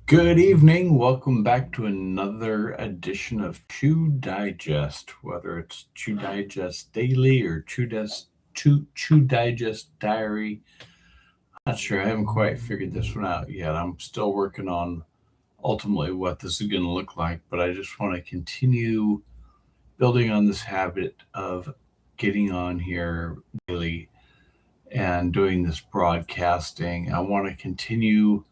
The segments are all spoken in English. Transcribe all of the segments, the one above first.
Good evening. Welcome back to another edition of Chew Digest. Whether it's Chew Digest Daily or Chew Digest Diary, I'm not sure. I haven't quite figured this one out yet. I'm still working on ultimately what this is going to look like, but I just want to continue building on this habit of getting on here daily and doing this broadcasting. I want to continue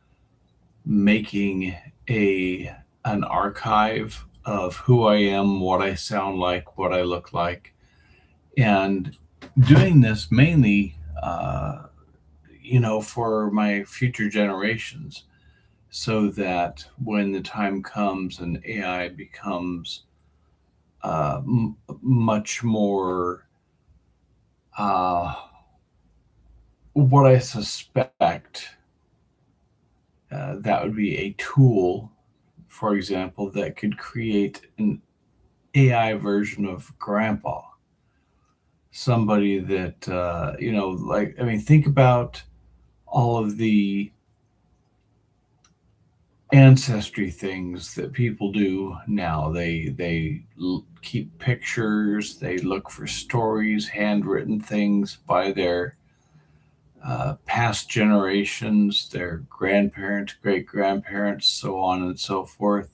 making a an archive of who I am, what I sound like, what I look like, and doing this mainly, for my future generations, so that when the time comes and AI becomes much more uh, what I suspect that would be a tool, for example, that could create an AI version of grandpa. Somebody that, think about all of the ancestry things that people do now. They keep pictures, they look for stories, handwritten things by their past generations, their grandparents, great grandparents, so on and so forth.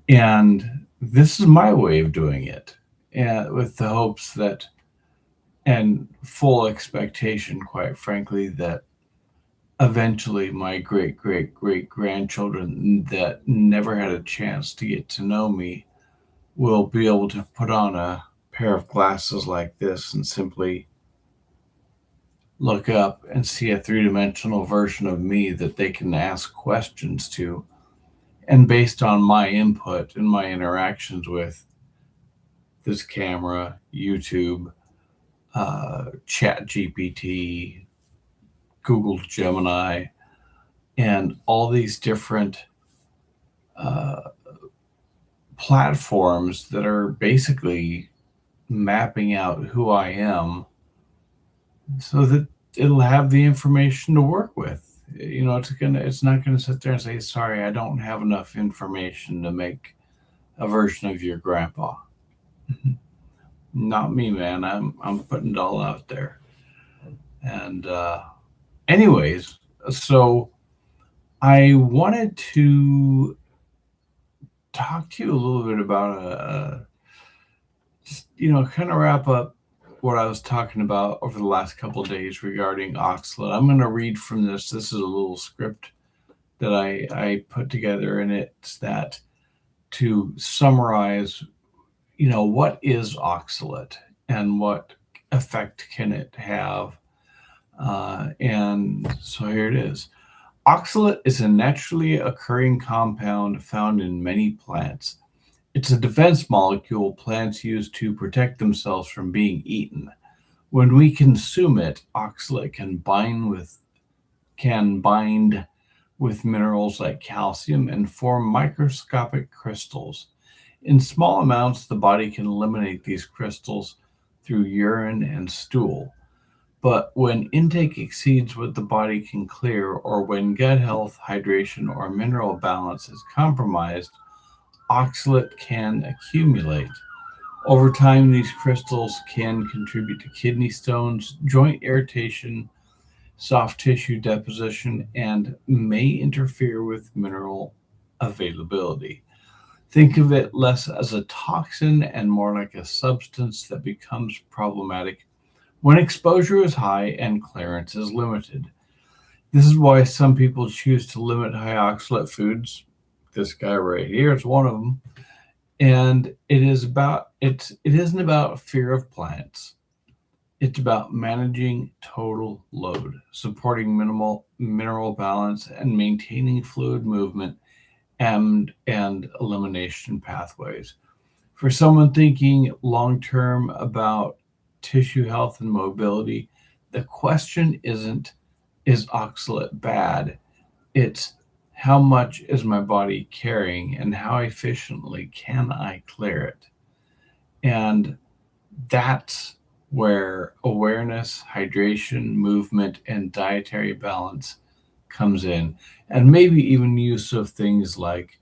And this is my way of doing it, and with the hopes that, and full expectation, quite frankly, that eventually my great great great grandchildren that never had a chance to get to know me will be able to put on a pair of glasses like this and simply look up and see a three-dimensional version of me that they can ask questions to. And based on my input and my interactions with this camera, YouTube, Chat GPT, Google Gemini, and all these different uh, platforms that are basically mapping out who I am so that it'll have the information to work with. It's not gonna sit there and say, sorry, I don't have enough information to make a version of your grandpa. Not me, man. I'm putting it all out there. And anyways, so I wanted to talk to you a little bit about just kind of wrap up what I was talking about over the last couple of days regarding oxalate. I'm going to read from this. This is a little script that I put together, and it's that to summarize, what is oxalate and what effect can it have. And so here it is. Oxalate is a naturally occurring compound found in many plants. It's a defense molecule plants use to protect themselves from being eaten. When we consume it, oxalate can bind with minerals like calcium and form microscopic crystals. In small amounts, the body can eliminate these crystals through urine and stool. But when intake exceeds what the body can clear, or when gut health, hydration, or mineral balance is compromised, oxalate can accumulate. Over time, these crystals can contribute to kidney stones, joint irritation, soft tissue deposition, and may interfere with mineral availability. Think of it less as a toxin and more like a substance that becomes problematic when exposure is high and clearance is limited. This is why some people choose to limit high oxalate foods. This guy right here is one of them. And it isn't about fear of plants. It's about managing total load, supporting minimal mineral balance, and maintaining fluid movement and elimination pathways. For someone thinking long term about tissue health and mobility, the question isn't, is oxalate bad? It's, how much is my body carrying and how efficiently can I clear it? And that's where awareness, hydration, movement, and dietary balance comes in, and maybe even use of things like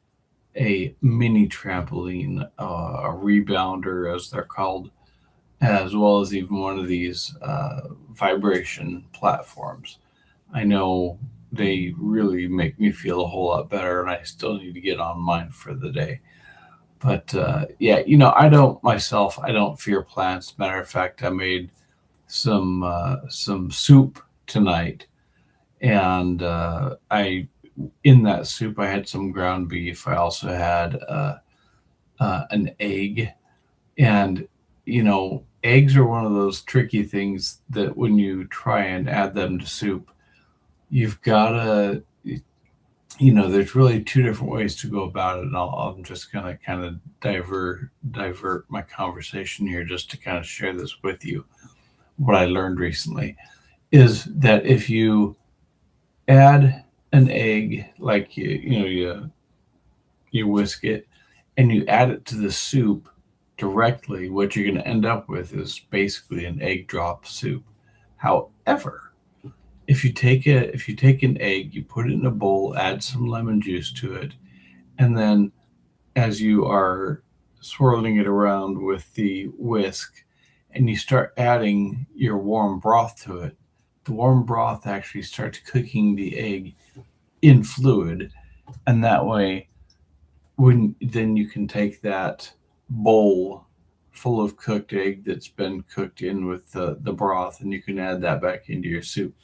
a mini trampoline, a rebounder, as they're called, as well as even one of these vibration platforms. I know they really make me feel a whole lot better, and I still need to get on mine for the day. But yeah, I don't fear plants. Matter of fact, I made some soup tonight, and I in that soup I had some ground beef. I also had an egg, and eggs are one of those tricky things that when you try and add them to soup, you've got to, there's really two different ways to go about it. And I'm just going to kind of divert my conversation here just to kind of share this with you. What I learned recently is that if you add an egg, like you whisk it and you add it to the soup directly, what you're going to end up with is basically an egg drop soup. However, if you take an egg, you put it in a bowl, add some lemon juice to it, and then as you are swirling it around with the whisk, and you start adding your warm broth to it, the warm broth actually starts cooking the egg in fluid, and that way, then you can take that bowl full of cooked egg that's been cooked in with the broth, and you can add that back into your soup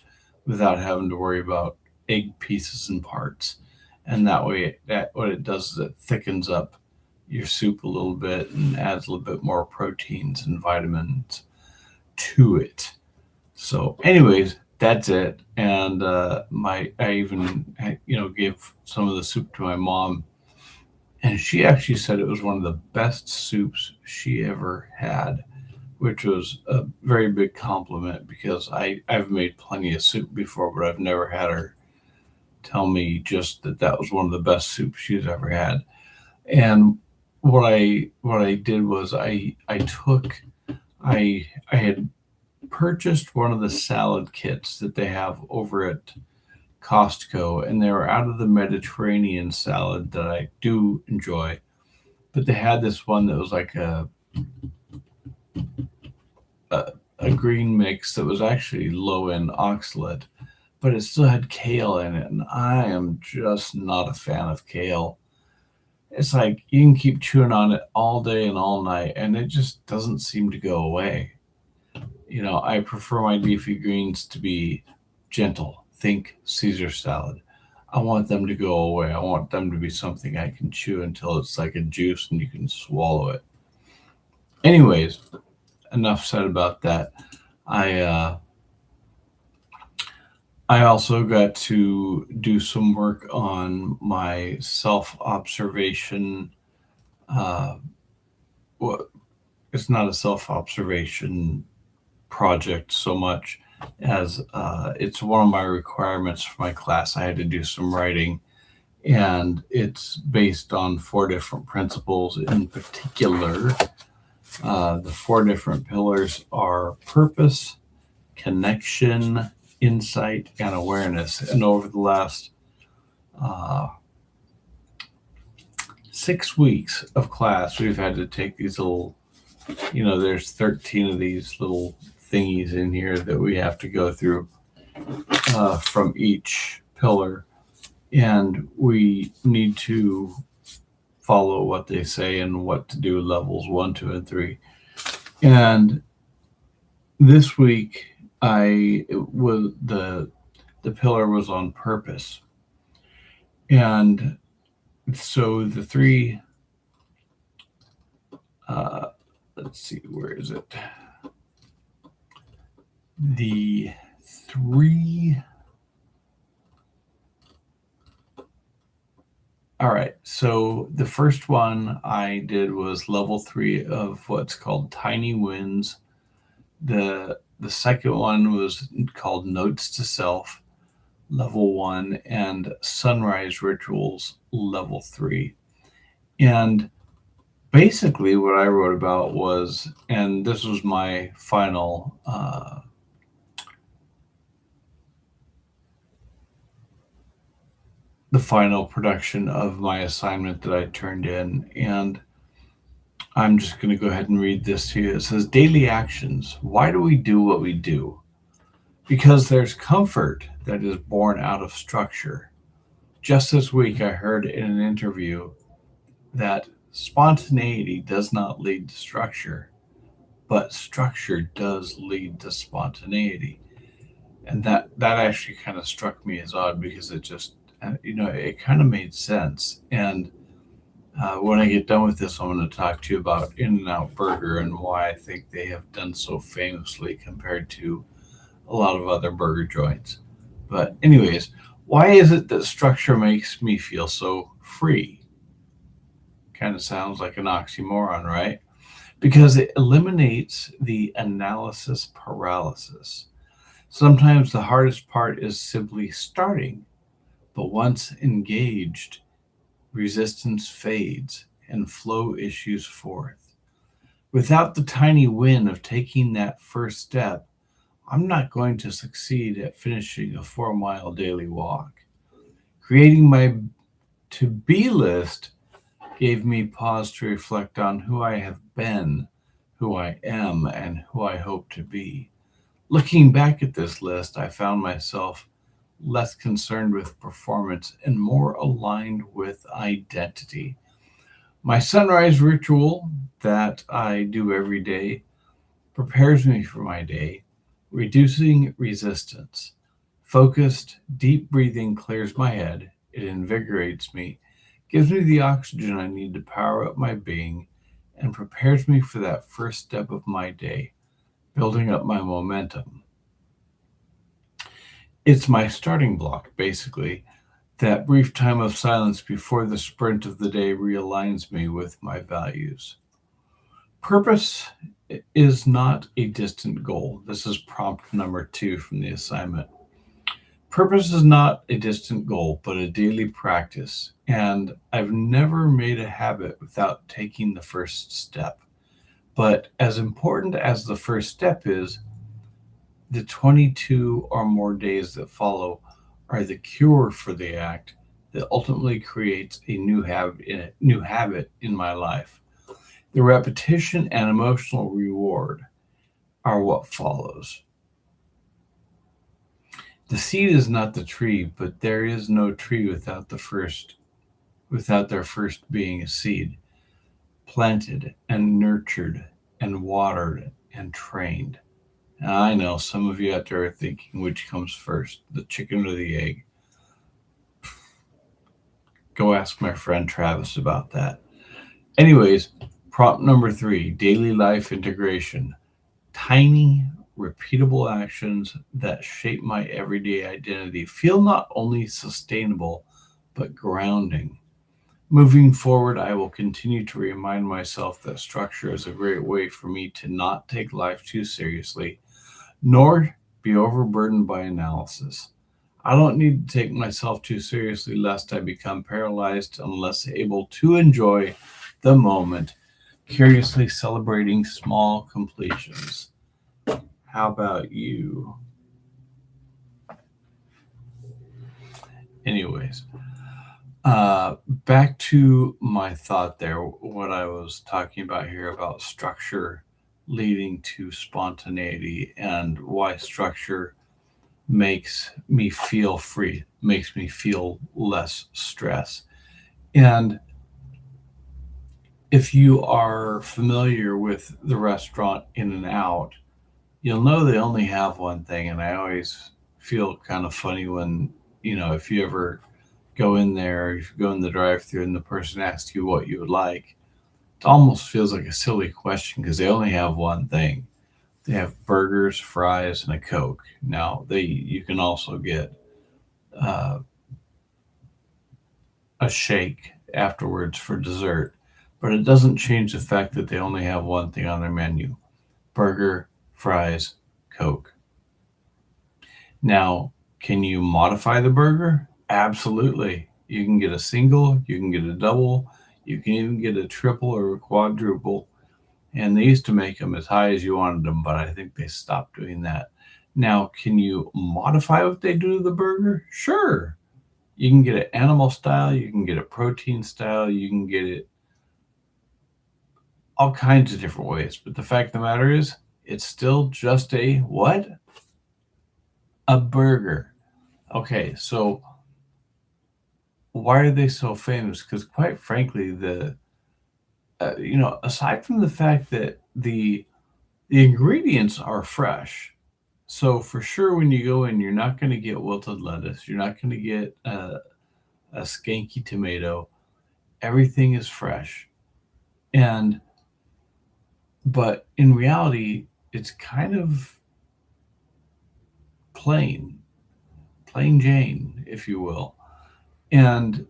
without having to worry about egg pieces and parts. And that way, what it does is it thickens up your soup a little bit and adds a little bit more proteins and vitamins to it. So anyways, that's it. And I even gave some of the soup to my mom, and she actually said it was one of the best soups she ever had, which was a very big compliment because I've made plenty of soup before, but I've never had her tell me just that was one of the best soups she's ever had. And what I did was I had purchased one of the salad kits that they have over at Costco, and they were out of the Mediterranean salad that I do enjoy, but they had this one that was like a green mix that was actually low in oxalate, but it still had kale in it, and I am just not a fan of kale. It's like you can keep chewing on it all day and all night, and it just doesn't seem to go away. I prefer my leafy greens to be gentle. Think Caesar salad. I want them to go away. I want them to be something I can chew until it's like a juice and you can swallow it. Anyways, enough said about that. I also got to do some work on my self-observation. Well, it's not a self-observation project so much as it's one of my requirements for my class. I had to do some writing, and it's based on 4 different principles. In particular, the 4 different pillars are purpose, connection, insight, and awareness. And over the last 6 weeks of class, we've had to take these little, there's 13 of these little thingies in here that we have to go through from each pillar, and we need to follow what they say and what to do levels 1, 2, and 3. And this week the pillar was on purpose, and so the 3 let's see, where is it? The 3. All right. So the first one I did was level 3 of what's called Tiny Wins. The second one was called Notes to Self, level 1, and Sunrise Rituals, level 3. And basically what I wrote about was, and this was my final the final production of my assignment that I turned in. And I'm just going to go ahead and read this to you. It says, daily actions. Why do we do what we do? Because there's comfort that is born out of structure. Just this week, I heard in an interview that spontaneity does not lead to structure, but structure does lead to spontaneity. And that actually kind of struck me as odd because it just, it kind of made sense. And when I get done with this, I'm going to talk to you about In-N-Out Burger and why I think they have done so famously compared to a lot of other burger joints. But, anyways, why is it that structure makes me feel so free? Kind of sounds like an oxymoron, right? Because it eliminates the analysis paralysis. Sometimes the hardest part is simply starting, but once engaged, resistance fades and flow issues forth. Without the tiny win of taking that first step, I'm not going to succeed at finishing a 4-mile daily walk. Creating my to be list gave me pause to reflect on who I have been, who I am, and who I hope to be. Looking back at this list, I found myself less concerned with performance and more aligned with identity. My sunrise ritual that I do every day prepares me for my day, reducing resistance. Focused, deep breathing clears my head, it invigorates me, gives me the oxygen I need to power up my being, and prepares me for that first step of my day, building up my momentum. It's my starting block, basically. That brief time of silence before the sprint of the day realigns me with my values. Purpose is not a distant goal. This is prompt number 2 from the assignment. Purpose is not a distant goal, but a daily practice. And I've never made a habit without taking the first step. But as important as the first step is, the 22 or more days that follow are the cure for the act that ultimately creates a new habit in my life. The repetition and emotional reward are what follows. The seed is not the tree, but there is no tree without their first being a seed, planted and nurtured and watered and trained. Now, I know some of you out there are thinking which comes first, the chicken or the egg. Go ask my friend Travis about that. Anyways, prompt number 3, daily life integration. Tiny, repeatable actions that shape my everyday identity feel not only sustainable, but grounding. Moving forward, I will continue to remind myself that structure is a great way for me to not take life too seriously, nor be overburdened by analysis. I don't need to take myself too seriously lest I become paralyzed unless able to enjoy the moment, curiously celebrating small completions. How about you? Anyways, back to my thought there, what I was talking about here about structure leading to spontaneity and why structure makes me feel free, makes me feel less stress. And if you are familiar with the restaurant In-N-Out, you'll know they only have one thing. And I always feel kind of funny when, if you ever go in there, if you go in the drive-thru and the person asks you what you would like, it almost feels like a silly question because they only have one thing. They have burgers, fries, and a Coke. Now, you can also get uh, a shake afterwards for dessert, but it doesn't change the fact that they only have one thing on their menu: burger, fries, Coke. Now, can you modify the burger? Absolutely. You can get a single, you can get a double, you can even get a triple or a quadruple. And they used to make them as high as you wanted them, but I think they stopped doing that. Now, can you modify what they do to the burger? Sure. You can get it animal style, you can get it protein style, you can get it all kinds of different ways. But the fact of the matter is, it's still just a what? A burger. Okay, so why are they so famous? Because quite frankly, aside from the fact that the ingredients are fresh, so for sure when you go in, you're not going to get wilted lettuce, you're not going to get a skanky tomato. Everything is fresh, and but in reality, it's kind of plain, plain Jane, if you will. And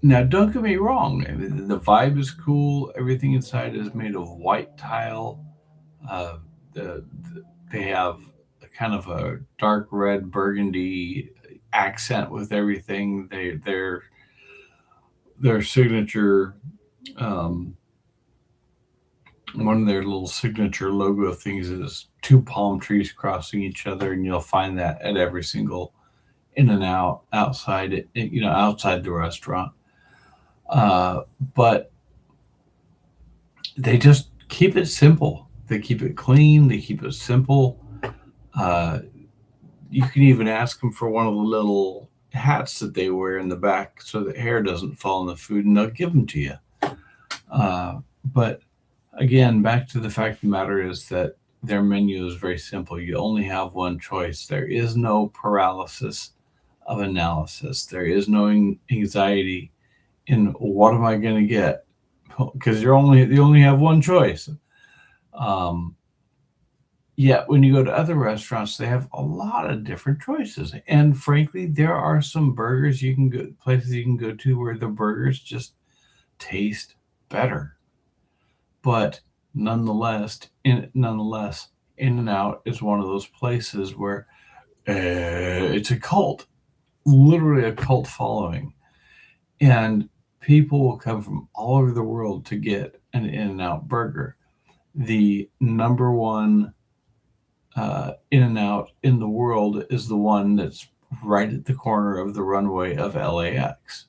now, don't get me wrong. I mean, the vibe is cool. Everything inside is made of white tile. Uh, they have a kind of a dark red burgundy accent with everything. Their signature, um, one of their little signature logo things is two palm trees crossing each other, and you'll find that at every single in and out outside it, outside the restaurant. Uh, but they just keep it simple. They keep it clean. They keep it simple. Uh, you can even ask them for one of the little hats that they wear in the back so that hair doesn't fall in the food, and they'll give them to you. But again, back to the fact of the matter is that their menu is very simple. You only have one choice. There is no paralysis of analysis. There is no anxiety in what am I going to get, because you only have one choice. Um, Yet when you go to other restaurants, they have a lot of different choices. And frankly, there are some burgers places you can go to where the burgers just taste better. But nonetheless, In-N-Out is one of those places where it's a cult, literally a cult following. And people will come from all over the world to get an In-N-Out burger. The number one In-N-Out in the world is the one that's right at the corner of the runway of LAX.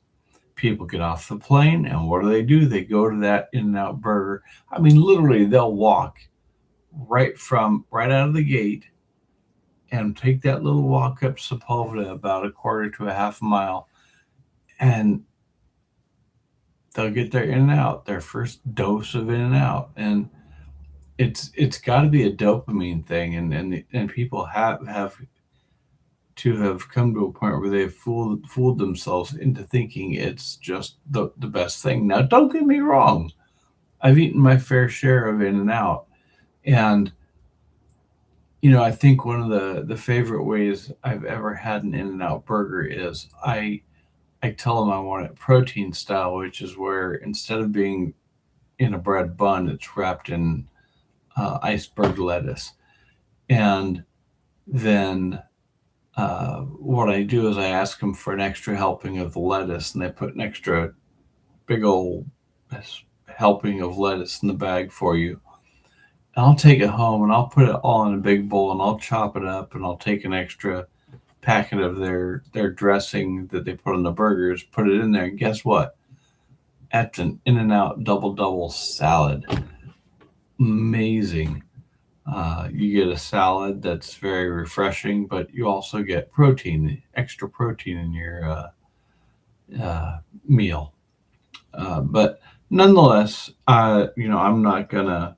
People get off the plane, and what do? They go to that In-N-Out burger. I mean, literally, they'll walk right out of the gate and take that little walk up Sepulveda about a quarter to a half mile, and they'll get their In-N-Out, their first dose of In-N-Out, and it's got to be a dopamine thing, and people have to have come to a point where they've fooled themselves into thinking it's just the best thing. Now, don't get me wrong, I've eaten my fair share of In-N-Out, and I think one of the favorite ways I've ever had an In-N-Out burger is I tell them I want it protein style, which is where instead of being in a bread bun, it's wrapped in iceberg lettuce. And then what I do is I ask them for an extra helping of the lettuce, and they put an extra big old helping of lettuce in the bag for you. And I'll take it home and I'll put it all in a big bowl and I'll chop it up and I'll take an extra packet of their dressing that they put on the burgers, put it in there, and guess what? That's an In-N-Out double salad. Amazing. You get a salad that's very refreshing, but you also get extra protein in your meal. But nonetheless, I'm not gonna,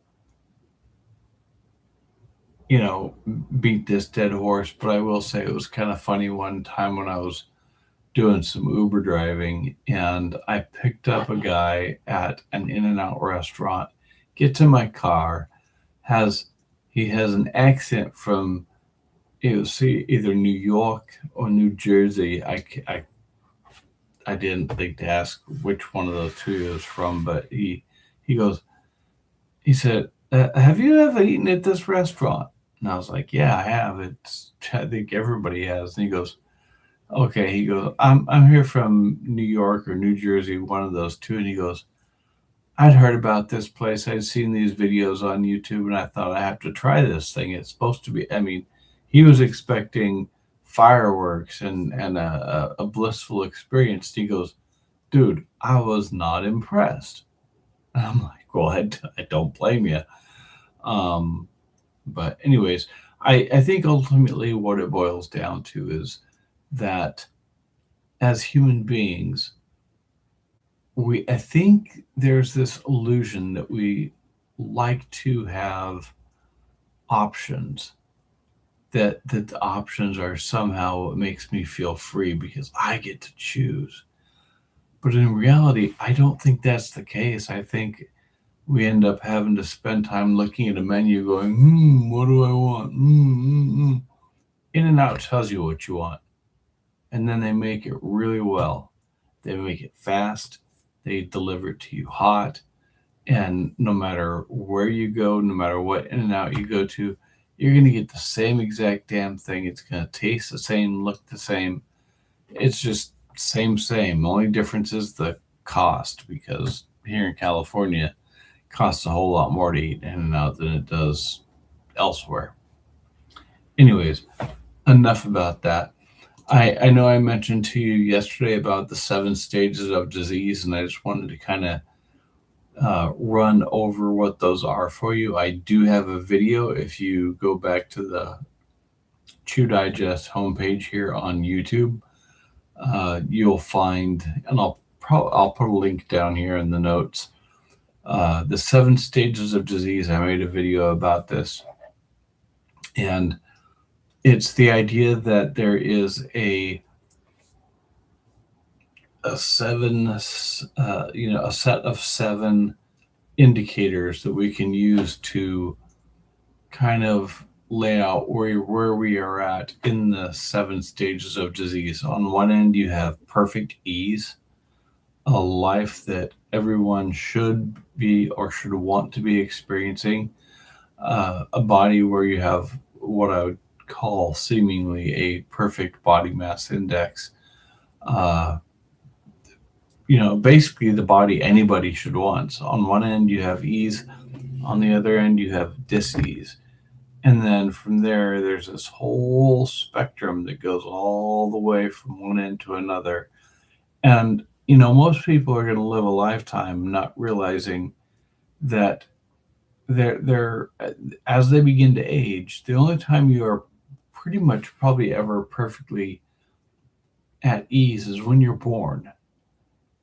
beat this dead horse, but I will say it was kind of funny one time when I was doing some Uber driving, and I picked up a guy at an In-N-Out restaurant, gets in my car, he has an accent from either New York or New Jersey. I didn't think to ask which one of those two he was from, but he said, have you ever eaten at this restaurant? And I was like, yeah, I have. I think everybody has. And he goes, okay. He goes, I'm here from New York or New Jersey, one of those two. And he goes, I'd heard about this place. I'd seen these videos on YouTube, and I thought I have to try this thing. It's supposed to be, he was expecting fireworks and a blissful experience. And he goes, dude, I was not impressed. And I'm like, well, I don't blame you. Um, but anyways, I think ultimately what it boils down to is that as human beings, I think there's this illusion that we like to have options, that the options are somehow what makes me feel free because I get to choose. But in reality, I don't think that's the case. I think we end up having to spend time looking at a menu going, what do I want? In and Out tells you what you want. And then they make it really well. They make it fast. They deliver it to you hot. And no matter where you go, no matter what In and Out you go to, you're going to get the same exact damn thing. It's going to taste the same, look the same. It's just same. The only difference is the cost, because here in California, it costs a whole lot more to eat In and Out than it does elsewhere. Anyways, enough about that. I know I mentioned to you yesterday about the 7 stages of disease, and I just wanted to kind of run over what those are for you. I do have a video. If you go back to the Chew Digest homepage here on YouTube, you'll find, and I'll put a link down here in the notes. The 7 stages of disease. I made a video about this, and it's the idea that there is a seven, a set of 7 indicators that we can use to kind of lay out where we are at in the 7 stages of disease. On one end, you have perfect ease, a life that everyone should be or should want to be experiencing, a body where you have what I would call seemingly a perfect body mass index. Basically the body anybody should want. So on one end, you have ease. On the other end, you have dis-ease. And then from there, there's this whole spectrum that goes all the way from one end to another. And, most people are going to live a lifetime not realizing that they're as they begin to age, the only time you are pretty much probably ever perfectly at ease is when you're born.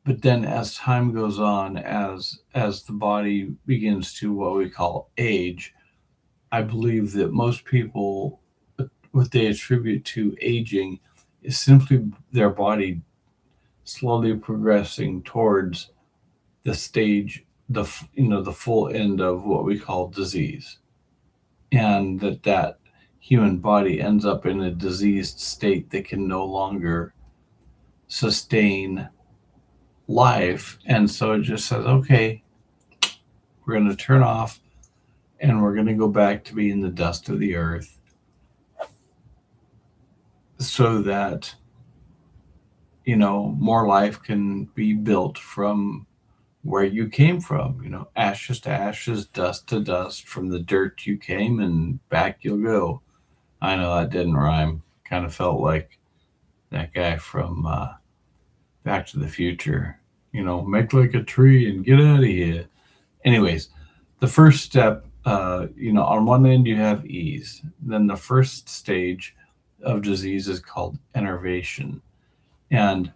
But then as time goes on, as the body begins to what we call age, I believe that most people, what they attribute to aging is simply their body slowly progressing towards the stage, the full end of what we call disease. And that human body ends up in a diseased state that can no longer sustain life. And so it just says, okay, we're going to turn off and we're going to go back to being the dust of the earth, so that more life can be built from where you came from. Ashes to ashes, dust to dust, from the dirt you came and back you'll go. I know that didn't rhyme. Kind of felt like that guy from Back to the Future. Make like a tree and get out of here. Anyways, the first step, on one end you have ease. Then the first stage of disease is called enervation. And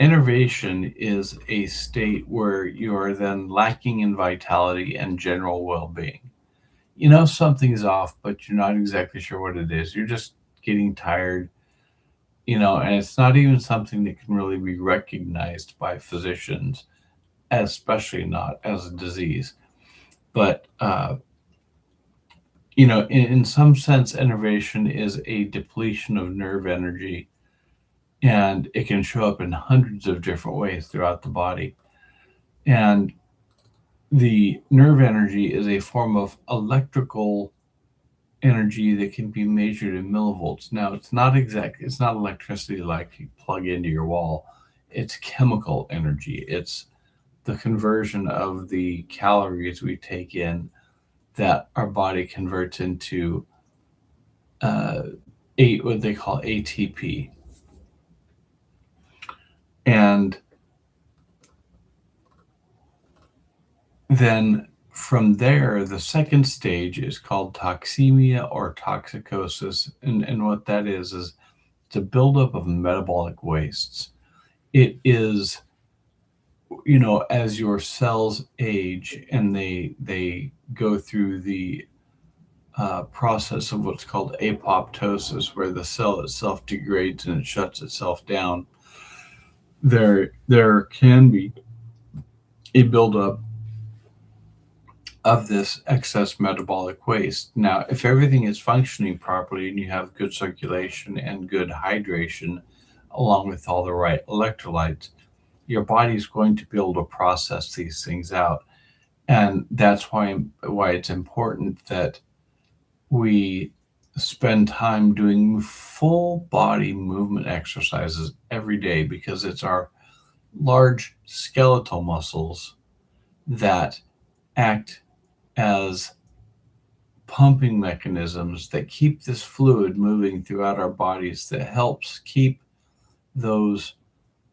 enervation is a state where you are then lacking in vitality and general well-being. Something's off, but you're not exactly sure what it is. You're just getting tired, and it's not even something that can really be recognized by physicians, especially not as a disease. But, in some sense, enervation is a depletion of nerve energy, and it can show up in hundreds of different ways throughout the body. And the nerve energy is a form of electrical energy that can be measured in millivolts. Now, it's not electricity like you plug into your wall. It's chemical energy. It's the conversion of the calories we take in that our body converts into what they call ATP. And then from there, the second stage is called toxemia or toxicosis. And what that is it's a buildup of metabolic wastes. It is, as your cells age and they go through the process of what's called apoptosis, where the cell itself degrades and it shuts itself down, there can be a buildup of this excess metabolic waste. Now, if everything is functioning properly and you have good circulation and good hydration, along with all the right electrolytes, your body is going to be able to process these things out. And that's why it's important that we spend time doing full body movement exercises every day, because it's our large skeletal muscles that act as pumping mechanisms that keep this fluid moving throughout our bodies, that helps keep those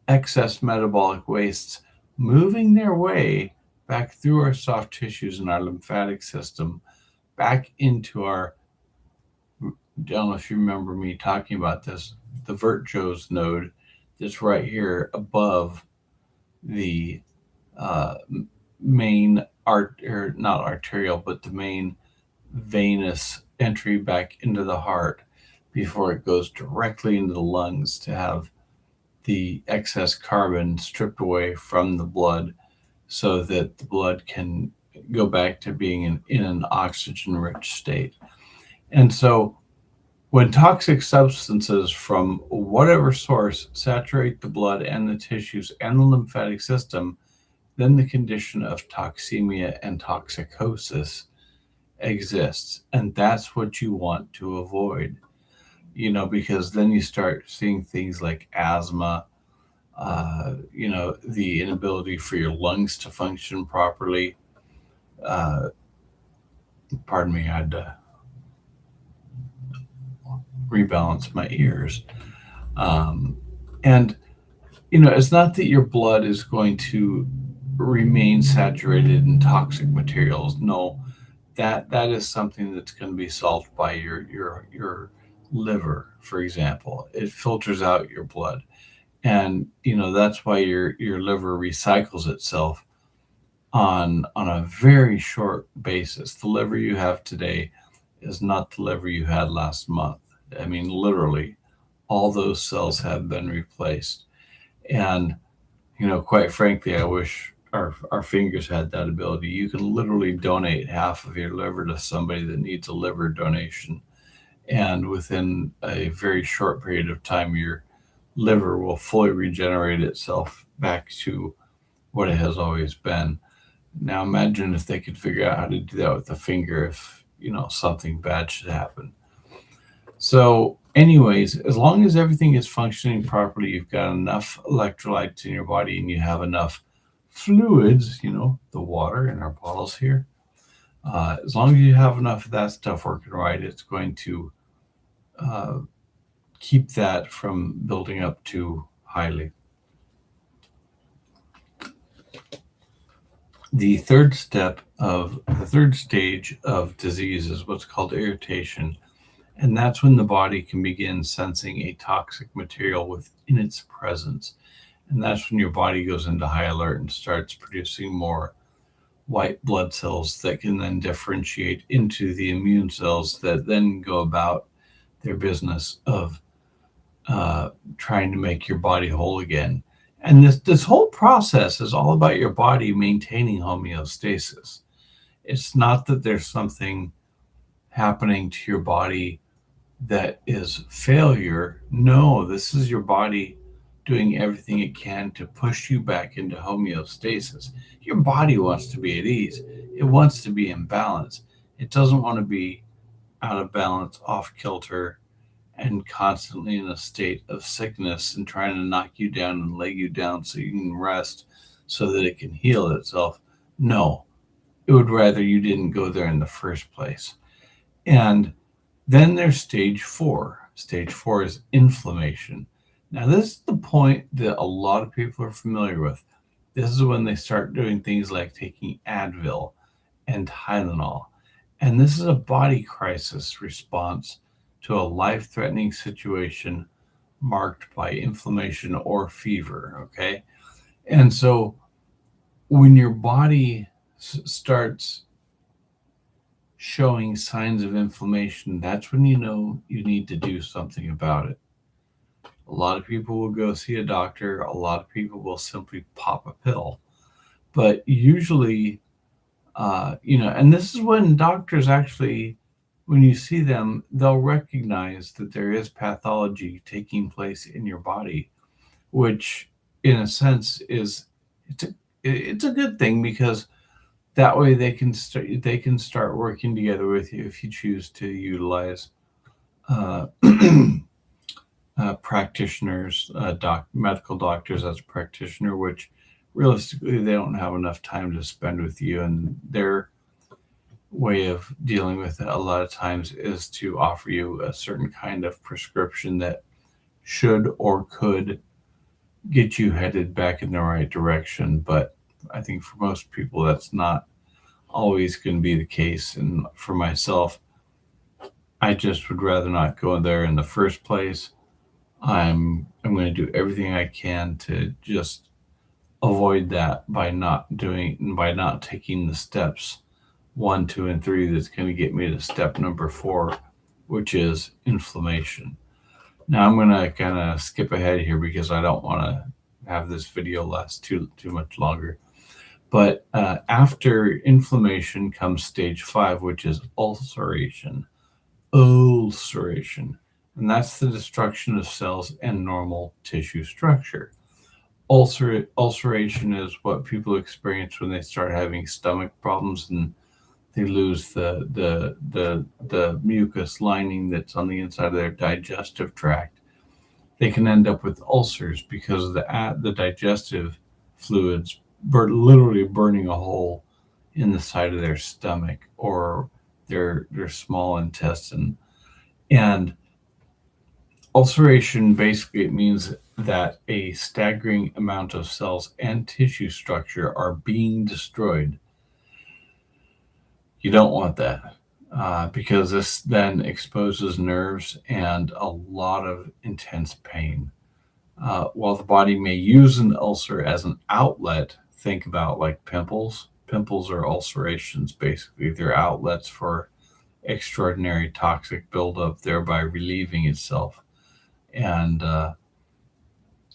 excess metabolic wastes moving their way back through our soft tissues and our lymphatic system back into our, I don't know if you remember me talking about this, the Virchows node that's right here above the main or not arterial, but the main venous entry back into the heart before it goes directly into the lungs to have the excess carbon stripped away from the blood so that the blood can go back to being in an oxygen-rich state. And so when toxic substances from whatever source saturate the blood and the tissues and the lymphatic system, then the condition of toxemia and toxicosis exists. And that's what you want to avoid, because then you start seeing things like asthma, the inability for your lungs to function properly. Pardon me, I had to rebalance my ears. And it's not that your blood is going to remain saturated in toxic materials. No, that is something that's going to be solved by your liver, for example. It filters out your blood, and that's why your liver recycles itself on a very short basis. The liver you have today is not the liver you had last month. I mean, literally, all those cells have been replaced. And quite frankly, I wish our fingers had that ability. You can literally donate half of your liver to somebody that needs a liver donation, and within a very short period of time, your liver will fully regenerate itself back to what it has always been. Now imagine if they could figure out how to do that with a finger, if something bad should happen. So anyways, as long as everything is functioning properly, you've got enough electrolytes in your body and you have enough fluids, the water in our bottles here, as long as you have enough of that stuff working right, it's going to keep that from building up too highly. The third stage of disease is what's called irritation. And that's when the body can begin sensing a toxic material within its presence. And that's when your body goes into high alert and starts producing more white blood cells that can then differentiate into the immune cells that then go about their business of trying to make your body whole again. And this whole process is all about your body maintaining homeostasis. It's not that there's something happening to your body that is failure. No, this is your body doing everything it can to push you back into homeostasis. Your body wants to be at ease. It wants to be in balance. It doesn't want to be out of balance, off kilter, and constantly in a state of sickness and trying to knock you down and lay you down so you can rest so that it can heal itself. No, it would rather you didn't go there in the first place. And then there's stage 4, Stage 4 is inflammation. Now, this is the point that a lot of people are familiar with. This is when they start doing things like taking Advil and Tylenol. And this is a body crisis response to a life-threatening situation marked by inflammation or fever, okay? And so when your body starts showing signs of inflammation, that's when you know you need to do something about it. A lot of people will go see a doctor. A lot of people will simply pop a pill. But usually, and this is when doctors actually, when you see them, they'll recognize that there is pathology taking place in your body, which in a sense it's a good thing, because that way they can start working together with you if you choose to utilize uh, practitioners, medical doctors as a practitioner, which realistically they don't have enough time to spend with you, and their way of dealing with it a lot of times is to offer you a certain kind of prescription that should or could get you headed back in the right direction. But I think for most people that's not always going to be the case, and for myself, I just would rather not go there in the first place. I'm going to do everything I can to just avoid that by not taking the steps 1, 2, and 3 that's going to get me to step number 4, which is inflammation. Now I'm going to kind of skip ahead here because I don't want to have this video last too much longer. But after inflammation comes stage 5, which is ulceration. Ulceration. And that's the destruction of cells and normal tissue structure. Ulceration is what people experience when they start having stomach problems and they lose the mucus lining that's on the inside of their digestive tract. They can end up with ulcers because of the digestive fluids literally burning a hole in the side of their stomach or their small intestine. And ulceration basically means that a staggering amount of cells and tissue structure are being destroyed. You don't want that because this then exposes nerves and a lot of intense pain. While the body may use an ulcer as an outlet, think about like pimples. Pimples are ulcerations, basically. They're outlets for extraordinary toxic buildup, thereby relieving itself. And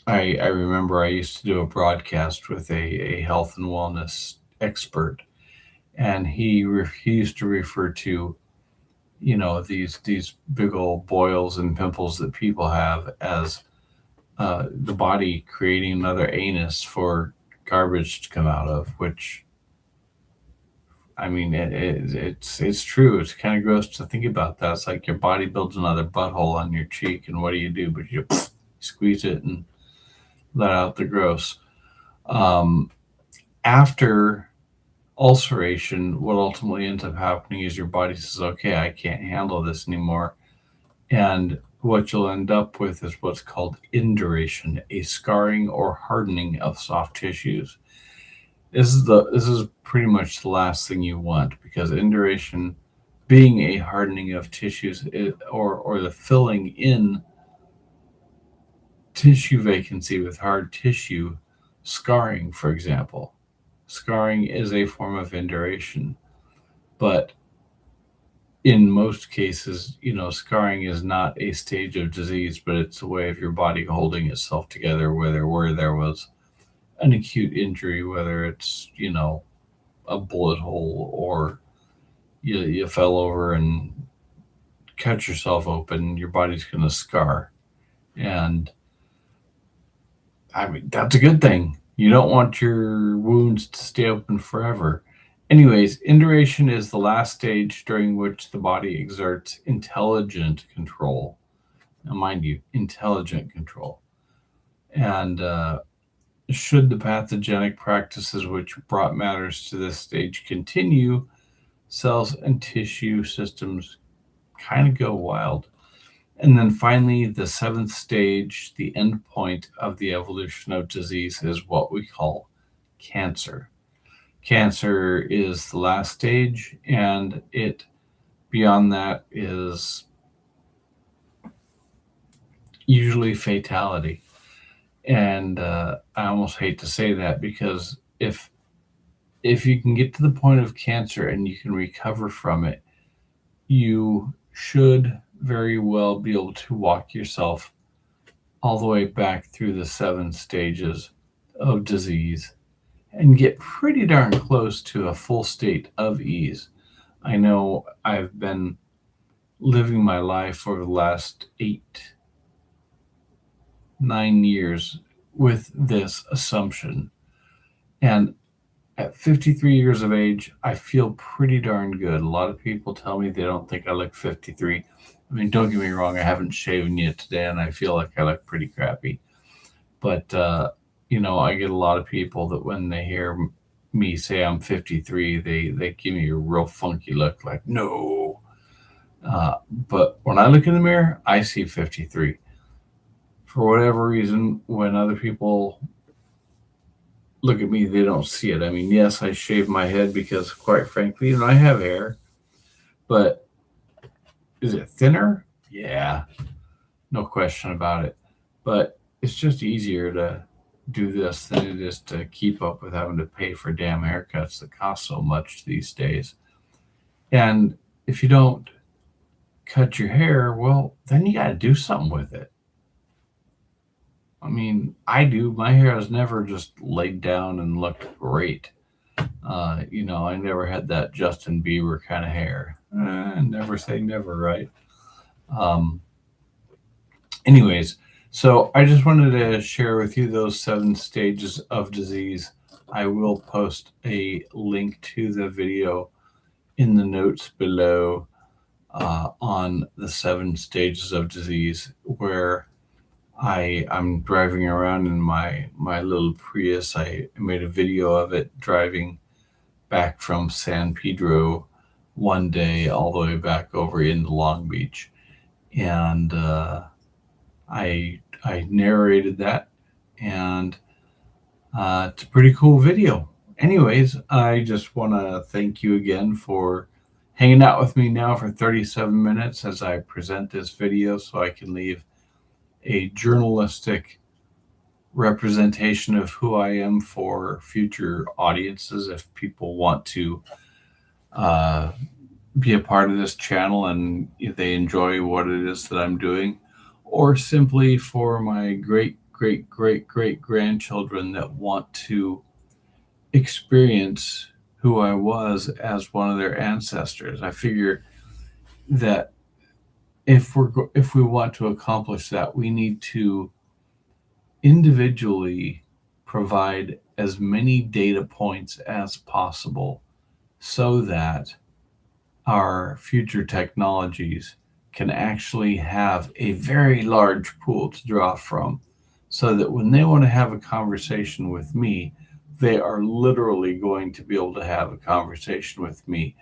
I remember I used to do a broadcast with a health and wellness expert, and he used to refer to, these big old boils and pimples that people have as the body creating another anus for garbage to come out of, which, I mean, it's true. It's kind of gross to think about that. It's like your body builds another butthole on your cheek, and what do? But you squeeze it and let out the gross. After ulceration, what ultimately ends up happening is your body says, okay, I can't handle this anymore. And what you'll end up with is what's called induration, a scarring or hardening of soft tissues. This is pretty much the last thing you want, because induration, being a hardening of tissues, or the filling in tissue vacancy with hard tissue, scarring, for example. Scarring is a form of induration, but in most cases, scarring is not a stage of disease, but it's a way of your body holding itself together, where there was an acute injury, whether it's, a bullet hole, or you fell over and cut yourself open, your body's going to scar. And I mean, that's a good thing. You don't want your wounds to stay open forever. Anyways, induration is the last stage during which the body exerts intelligent control. Now, mind you, intelligent control. And should the pathogenic practices which brought matters to this stage continue, cells and tissue systems kind of go wild. And then finally, the seventh stage, the end point of the evolution of disease, is what we call cancer. Cancer is the last stage, and it beyond that is usually fatality. And I almost hate to say that, because if you can get to the point of cancer and you can recover from it, you should very well be able to walk yourself all the way back through the 7 stages of disease and get pretty darn close to a full state of ease. I know I've been living my life over the last 9 years with this assumption. And at 53 years of age, I feel pretty darn good. A lot of people tell me they don't think I look 53. I mean, don't get me wrong, I haven't shaven yet today, and I feel like I look pretty crappy. But, I get a lot of people that when they hear me say I'm 53, they give me a real funky look, like, no. But when I look in the mirror, I see 53. For whatever reason, when other people look at me, they don't see it. I mean, yes, I shave my head because, quite frankly, I have hair, but is it thinner? Yeah, no question about it. But it's just easier to do this than it is to keep up with having to pay for damn haircuts that cost so much these days. And if you don't cut your hair, well, then you got to do something with it. I mean, I do. My hair has never just laid down and looked great. I never had that Justin Bieber kind of hair. Never say never, right? Anyways, so I just wanted to share with you those 7 stages of disease. I will post a link to the video in the notes below on the 7 stages of disease, where I'm driving around in my little Prius. I made a video of it driving back from San Pedro one day all the way back over into Long Beach. And I narrated that, and it's a pretty cool video. Anyways, I just want to thank you again for hanging out with me now for 37 minutes as I present this video, so I can leave a journalistic representation of who I am for future audiences, if people want to be a part of this channel and if they enjoy what it is that I'm doing, or simply for my great grandchildren that want to experience who I was as one of their ancestors. I figure that if we want to accomplish that, we need to individually provide as many data points as possible so that our future technologies can actually have a very large pool to draw from, so that when they want to have a conversation with me, they are literally going to be able to have a conversation with me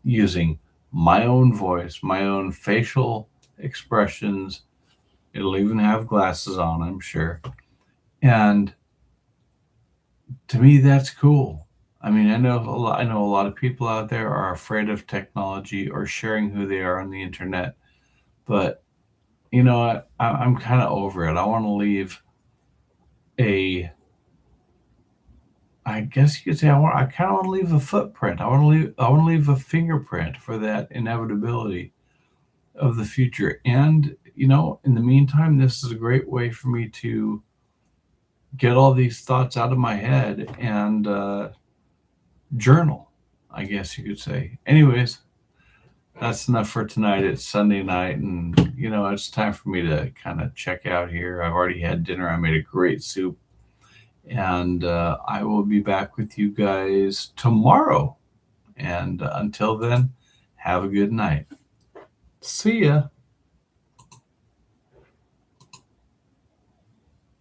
using my own voice, my own facial expressions. It'll even have glasses on, I'm sure. And to me, that's cool. I mean, I know a lot of people out there are afraid of technology or sharing who they are on the internet, but I'm kind of over it. I want to leave I guess you could say I kind of want to leave a footprint. I want to leave a fingerprint for that inevitability of the future. And in the meantime, this is a great way for me to get all these thoughts out of my head and journal, I guess you could say. Anyways, that's enough for tonight. It's Sunday night, and it's time for me to kind of check out here. I've already had dinner. I made a great soup, and I will be back with you guys tomorrow. And until then, have a good night. See ya.